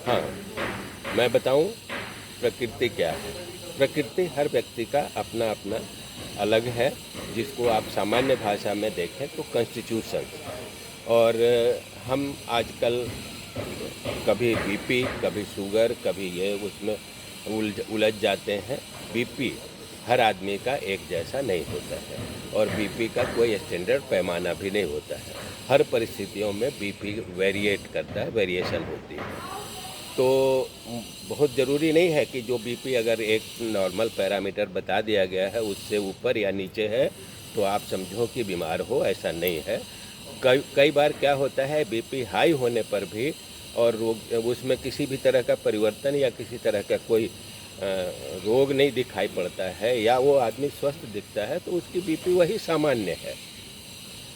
हाँ, मैं बताऊं प्रकृति क्या है। प्रकृति हर व्यक्ति का अपना अपना अलग है, जिसको आप सामान्य भाषा में देखें तो कॉन्स्टिट्यूशन। और हम आजकल कभी बीपी, कभी शुगर, कभी ये उसमें उलझ जाते हैं। बीपी हर आदमी का एक जैसा नहीं होता है और बीपी का कोई स्टैंडर्ड पैमाना भी नहीं होता है। हर परिस्थितियों में बीपी वेरिएट करता है, वेरिएशन होती है। तो बहुत ज़रूरी नहीं है कि जो बीपी अगर एक नॉर्मल पैरामीटर बता दिया गया है उससे ऊपर या नीचे है तो आप समझो कि बीमार हो, ऐसा नहीं है। कई कई बार क्या होता है, बीपी हाई होने पर भी और रोग उसमें किसी भी तरह का परिवर्तन या किसी तरह का कोई रोग नहीं दिखाई पड़ता है या वो आदमी स्वस्थ दिखता है तो उसकी बीपी वही सामान्य है।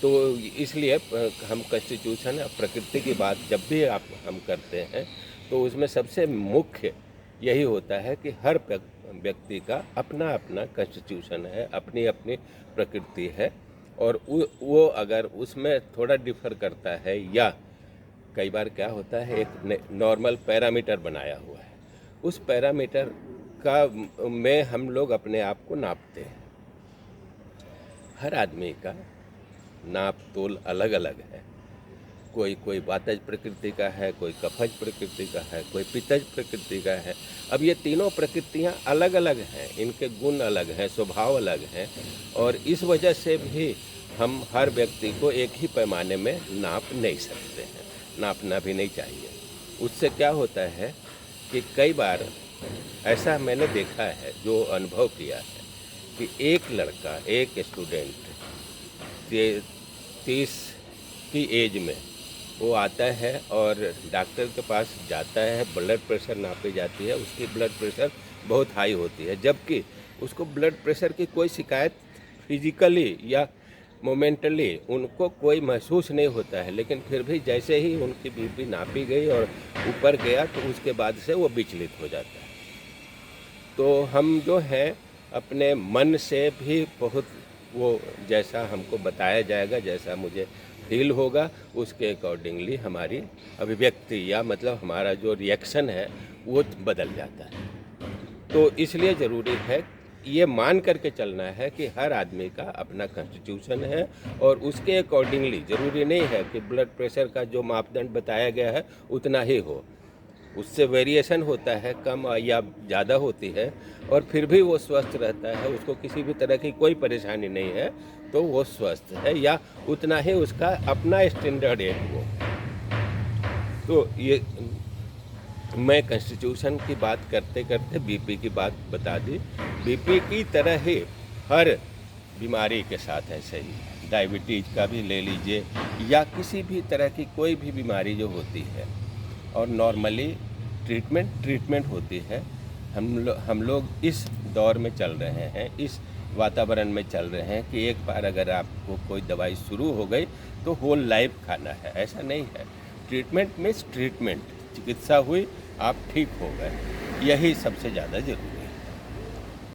तो इसलिए हम कॉन्स्टिट्यूशन प्रकृति की बात जब भी हम करते हैं तो उसमें सबसे मुख्य यही होता है कि हर व्यक्ति का अपना अपना कॉन्स्टिट्यूशन है, अपनी अपनी प्रकृति है। और वो अगर उसमें थोड़ा डिफर करता है या कई बार क्या होता है, एक नॉर्मल पैरामीटर बनाया हुआ है, उस पैरामीटर का में हम लोग अपने आप को नापते हैं। हर आदमी का नाप तोल अलग अलग है। कोई वातज प्रकृति का है, कोई कफज प्रकृति का है, कोई पित्तज प्रकृति का है। अब ये तीनों प्रकृतियाँ अलग अलग हैं, इनके गुण अलग हैं, स्वभाव अलग हैं और इस वजह से भी हम हर व्यक्ति को एक ही पैमाने में नाप नहीं सकते हैं, नापना भी नहीं चाहिए। उससे क्या होता है कि कई बार ऐसा मैंने देखा है, जो अनुभव किया है, कि एक लड़का, एक स्टूडेंट 30 की एज में वो आता है और डॉक्टर के पास जाता है, ब्लड प्रेशर नापी जाती है, उसकी ब्लड प्रेशर बहुत हाई होती है, जबकि उसको ब्लड प्रेशर की कोई शिकायत फिजिकली या मोमेंटली उनको कोई महसूस नहीं होता है। लेकिन फिर भी जैसे ही उनकी बीपी नापी गई और ऊपर गया तो उसके बाद से वो विचलित हो जाता है। तो हम जो है अपने मन से भी बहुत वो जैसा हमको बताया जाएगा, जैसा मुझे फील होगा, उसके अकॉर्डिंगली हमारी अभिव्यक्ति या मतलब हमारा जो रिएक्शन है वो बदल जाता है। तो इसलिए ज़रूरी है ये मान करके चलना है कि हर आदमी का अपना कॉन्स्टिट्यूशन है और उसके अकॉर्डिंगली ज़रूरी नहीं है कि ब्लड प्रेशर का जो मापदंड बताया गया है उतना ही हो। उससे वेरिएशन होता है, कम या ज़्यादा होती है और फिर भी वो स्वस्थ रहता है, उसको किसी भी तरह की कोई परेशानी नहीं है, तो वो स्वस्थ है या उतना ही उसका अपना स्टैंडर्ड है वो। तो ये मैं कॉन्स्टिट्यूशन की बात करते करते बीपी की बात बता दी। बीपी की तरह ही हर बीमारी के साथ ऐसे ही डायबिटीज़ का भी ले लीजिए या किसी भी तरह की कोई भी बीमारी जो होती है और नॉर्मली ट्रीटमेंट होती है। हम लोग इस दौर में चल रहे हैं, इस वातावरण में चल रहे हैं कि एक बार अगर आपको कोई दवाई शुरू हो गई तो होल लाइफ खाना है, ऐसा नहीं है। ट्रीटमेंट मीन्स ट्रीटमेंट, चिकित्सा हुई, आप ठीक हो गए, यही सबसे ज़्यादा ज़रूरी है।